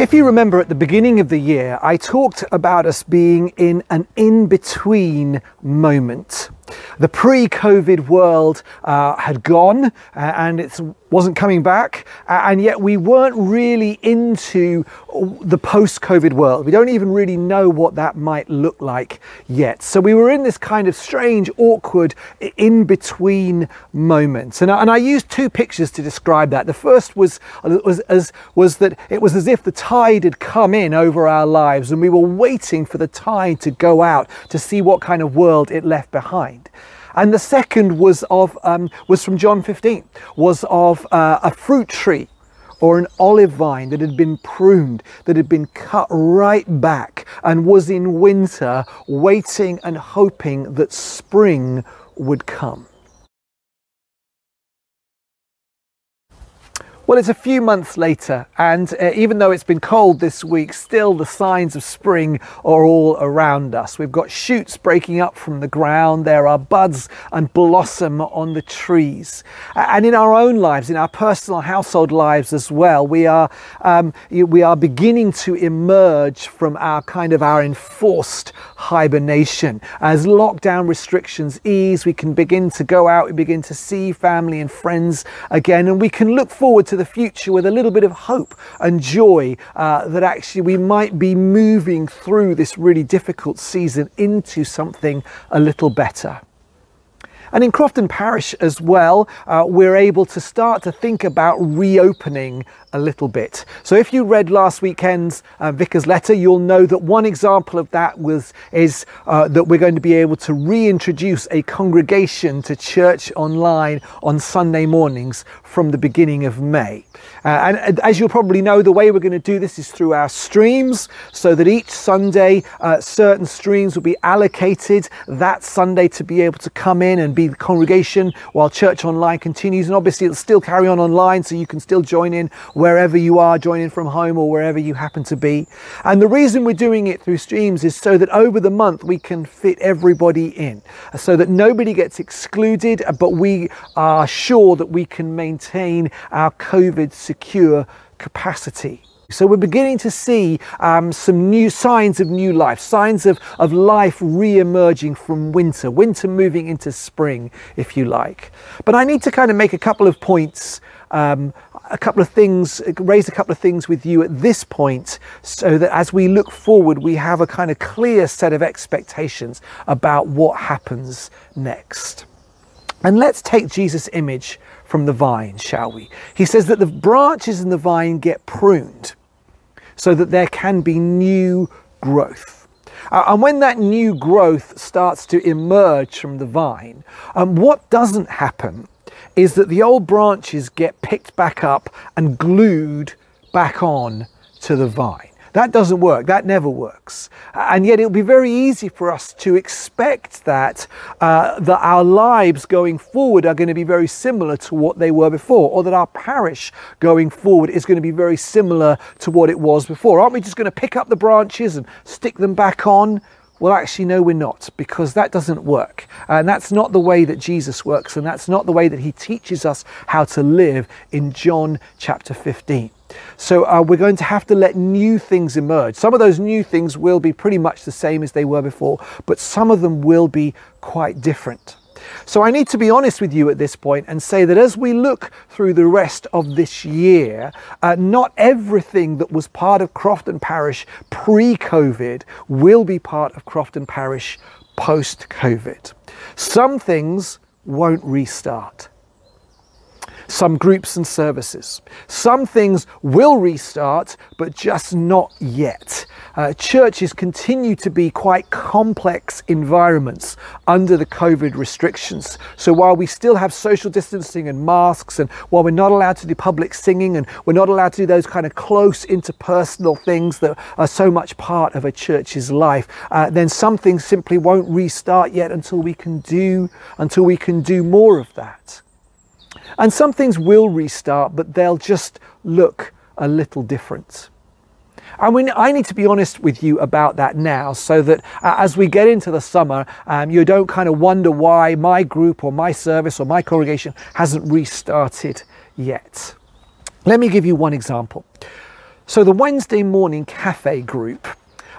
If you remember at the beginning of the year, I talked about us being in an in-between moment. The pre-COVID world had gone and it wasn't coming back, and yet we weren't really into the post-COVID world. We don't even really know what that might look like yet. So we were in this kind of strange, awkward, in-between moment. And I used two pictures to describe that. The first was that it was as if the tide had come in over our lives and we were waiting for the tide to go out to see what kind of world it left behind. And the second was from John 15, was of a fruit tree or an olive vine that had been pruned, that had been cut right back and was in winter waiting and hoping that spring would come. Well, it's a few months later, and even though it's been cold this week, still the signs of spring are all around us. We've got shoots breaking up from the ground, there are buds and blossom on the trees. And in our own lives, in our personal household lives as well, we are beginning to emerge from our enforced hibernation. As lockdown restrictions ease, we can begin to go out, we begin to see family and friends again, and we can look forward to the future with a little bit of hope and joy that actually we might be moving through this really difficult season into something a little better. And in Crofton Parish as well, we're able to start to think about reopening a little bit. So if you read last weekend's Vicar's letter, you'll know that one example of that is that we're going to be able to reintroduce a congregation to church online on Sunday mornings from the beginning of May. And as you'll probably know, the way we're going to do this is through our streams, so that each Sunday certain streams will be allocated that Sunday to be able to come in and be the congregation while church online continues. And obviously it'll still carry on online, so you can still join in wherever you are, join in from home or wherever you happen to be. And the reason we're doing it through streams is so that over the month we can fit everybody in, so that nobody gets excluded, but we are sure that we can maintain our COVID secure capacity. So we're beginning to see some new signs of new life, signs of life re-emerging from winter moving into spring, if you like. But I need to kind of make a couple of points, raise a couple of things with you at this point, so that as we look forward, we have a kind of clear set of expectations about what happens next. And let's take Jesus' image from the vine, shall we? He says that the branches in the vine get pruned so that there can be new growth. And when that new growth starts to emerge from the vine, what doesn't happen is that the old branches get picked back up and glued back on to the vine. That doesn't work. That never works. And yet it'll be very easy for us to expect that our lives going forward are going to be very similar to what they were before, or that our parish going forward is going to be very similar to what it was before. Aren't we just going to pick up the branches and stick them back on? Well, actually, no, we're not, because that doesn't work. And that's not the way that Jesus works, and that's not the way that he teaches us how to live in John chapter 15. So we're going to have to let new things emerge. Some of those new things will be pretty much the same as they were before, but some of them will be quite different. So I need to be honest with you at this point and say that as we look through the rest of this year, not everything that was part of Crofton Parish pre-COVID will be part of Crofton Parish post-COVID. Some things won't restart. Some groups and services. Some things will restart, but just not yet. Churches continue to be quite complex environments under the COVID restrictions. So while we still have social distancing and masks, and while we're not allowed to do public singing, and we're not allowed to do those kind of close interpersonal things that are so much part of a church's life, then some things simply won't restart yet until we can do more of that. And some things will restart, but they'll just look a little different. I need to be honest with you about that now, so that as we get into the summer, you don't kind of wonder why my group or my service or my congregation hasn't restarted yet. Let me give you one example. So the Wednesday morning cafe group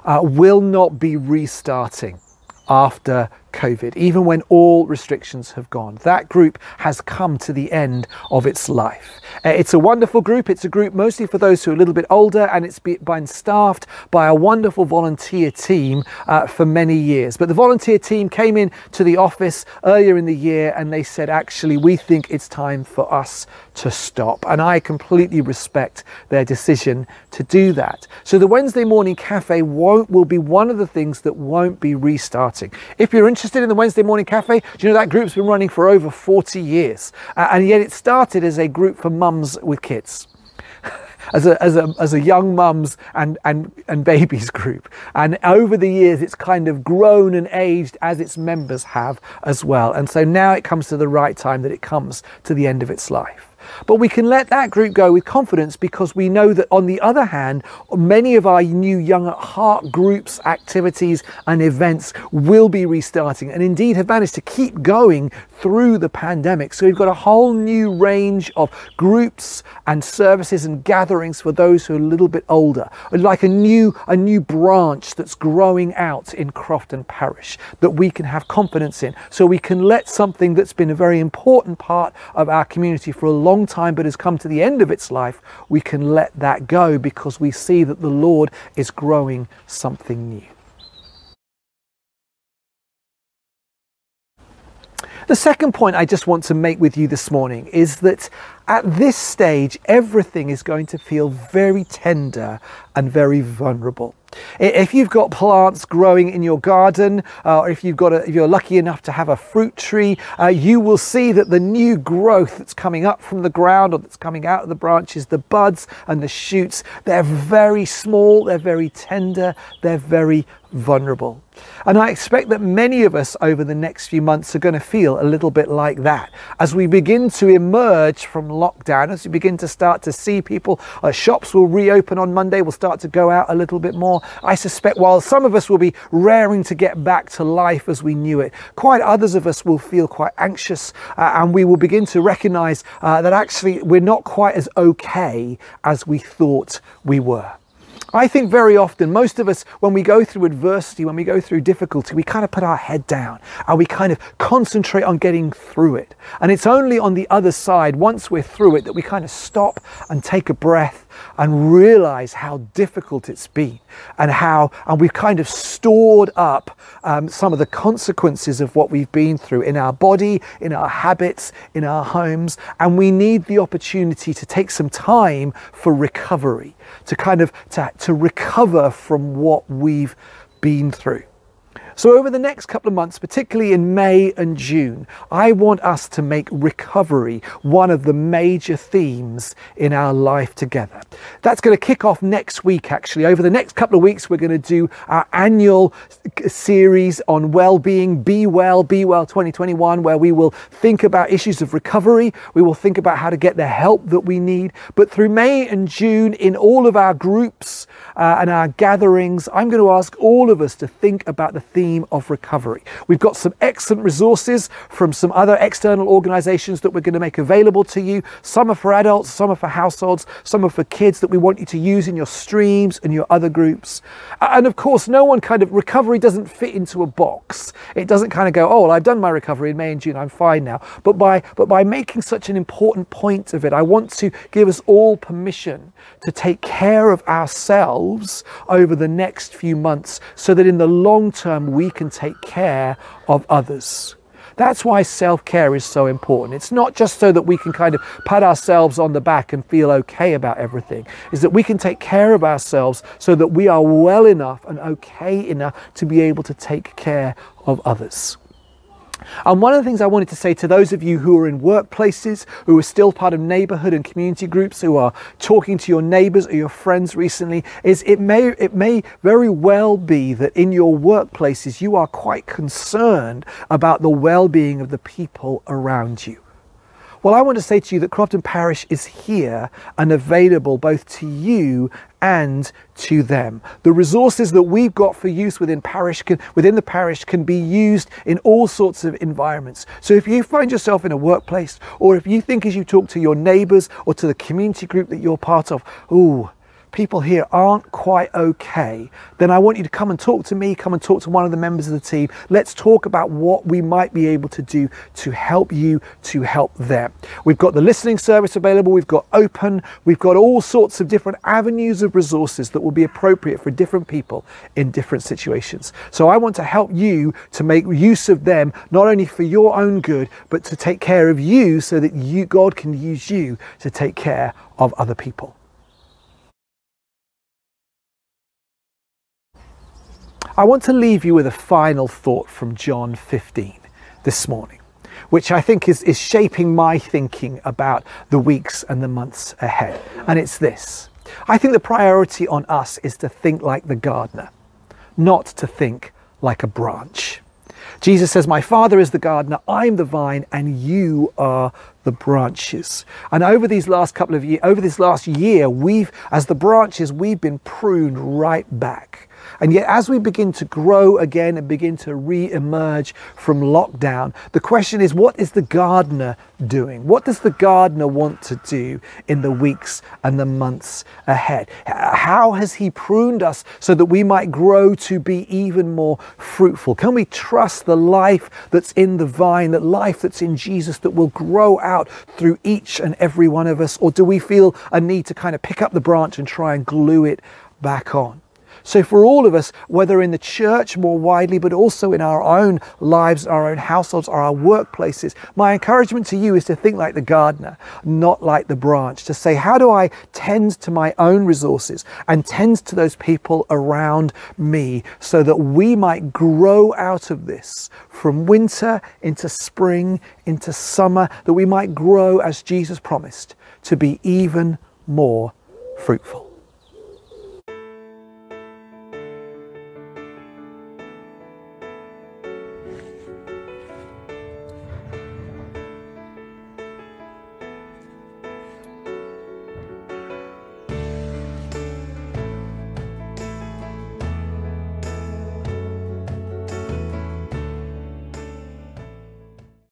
will not be restarting after COVID, even when all restrictions have gone. That group has come to the end of its life. It's a wonderful group. It's a group mostly for those who are a little bit older, and it's been staffed by a wonderful volunteer team for many years. But the volunteer team came in to the office earlier in the year and they said, actually, we think it's time for us to stop. And I completely respect their decision to do that. So the Wednesday morning cafe will be one of the things that won't be restarting. If you're interested in the Wednesday morning cafe, do you know that group's been running for over 40 years, and yet it started as a group for mums with kids. As a young mums and babies group, and over the years it's kind of grown and aged as its members have as well, and so now it comes to the right time that it comes to the end of its life. But we can let that group go with confidence, because we know that on the other hand, many of our new young at heart groups, activities and events will be restarting, and indeed have managed to keep going through the pandemic. So we've got a whole new range of groups and services and gatherings for those who are a little bit older, like a new branch that's growing out in Crofton Parish that we can have confidence in. So we can let something that's been a very important part of our community for a long time but has come to the end of its life, we can let that go, because we see that the Lord is growing something new. The second point I just want to make with you this morning is that at this stage, everything is going to feel very tender and very vulnerable. If you've got plants growing in your garden, or if you're lucky enough to have a fruit tree, you will see that the new growth that's coming up from the ground or that's coming out of the branches, the buds and the shoots, they're very small, they're very tender, they're very vulnerable. And I expect that many of us over the next few months are going to feel a little bit like that as we begin to emerge from lockdown, as we begin to start to see people. Shops will reopen on Monday, we'll start to go out a little bit more. I suspect while some of us will be raring to get back to life as we knew it, quite others of us will feel quite anxious, and we will begin to recognize that actually we're not quite as okay as we thought we were. I think very often, most of us, when we go through adversity, when we go through difficulty, we kind of put our head down and we kind of concentrate on getting through it. And it's only on the other side, once we're through it, that we kind of stop and take a breath and realize how difficult it's been, and we've kind of stored up some of the consequences of what we've been through in our body, in our habits, in our homes. And we need the opportunity to take some time for recovery, to kind of to recover from what we've been through. So over the next couple of months, particularly in May and June, I want us to make recovery one of the major themes in our life together. That's going to kick off next week, actually. Over the next couple of weeks, we're going to do our annual series on well-being, Be Well 2021, where we will think about issues of recovery. We will think about how to get the help that we need. But through May and June, in all of our groups and our gatherings, I'm going to ask all of us to think about the theme of recovery. We've got some excellent resources from some other external organizations that we're going to make available to you. Some are for adults, some are for households, some are for kids that we want you to use in your streams and your other groups. And of course, recovery doesn't fit into a box. It doesn't kind of go, oh, well, I've done my recovery in May and June, I'm fine now. But by making such an important point of it, I want to give us all permission to take care of ourselves over the next few months, so that in the long term we can take care of others. That's why self-care is so important. It's not just so that we can kind of pat ourselves on the back and feel okay about everything. It's that we can take care of ourselves so that we are well enough and okay enough to be able to take care of others. And one of the things I wanted to say to those of you who are in workplaces, who are still part of neighborhood and community groups, who are talking to your neighbors or your friends recently, is it may very well be that in your workplaces you are quite concerned about the well-being of the people around you. Well, I want to say to you that Crofton Parish is here and available both to you and to them. The resources that we've got for use within the parish can be used in all sorts of environments. So if you find yourself in a workplace, or if you think as you talk to your neighbours or to the community group that you're part of, ooh, people here aren't quite okay, then I want you to come and talk to me, come and talk to one of the members of the team. Let's talk about what we might be able to do to help you, to help them. We've got the listening service available, we've got open, we've got all sorts of different avenues of resources that will be appropriate for different people in different situations. So I want to help you to make use of them, not only for your own good, but to take care of you so that God can use you to take care of other people. I want to leave you with a final thought from John 15 this morning, which I think is shaping my thinking about the weeks and the months ahead. And it's this. I think the priority on us is to think like the gardener, not to think like a branch. Jesus says, my Father is the gardener, I'm the vine, and you are the branches. And over these last couple of years, over this last year, as the branches, we've been pruned right back. And yet as we begin to grow again and begin to re-emerge from lockdown, the question is, what is the gardener doing? What does the gardener want to do in the weeks and the months ahead? How has he pruned us so that we might grow to be even more fruitful? Can we trust the life that's in the vine, that life that's in Jesus, that will grow out through each and every one of us? Or do we feel a need to kind of pick up the branch and try and glue it back on? So for all of us, whether in the church more widely, but also in our own lives, our own households, or our workplaces, my encouragement to you is to think like the gardener, not like the branch, to say, how do I tend to my own resources and tend to those people around me so that we might grow out of this from winter into spring, into summer, that we might grow, as Jesus promised, to be even more fruitful.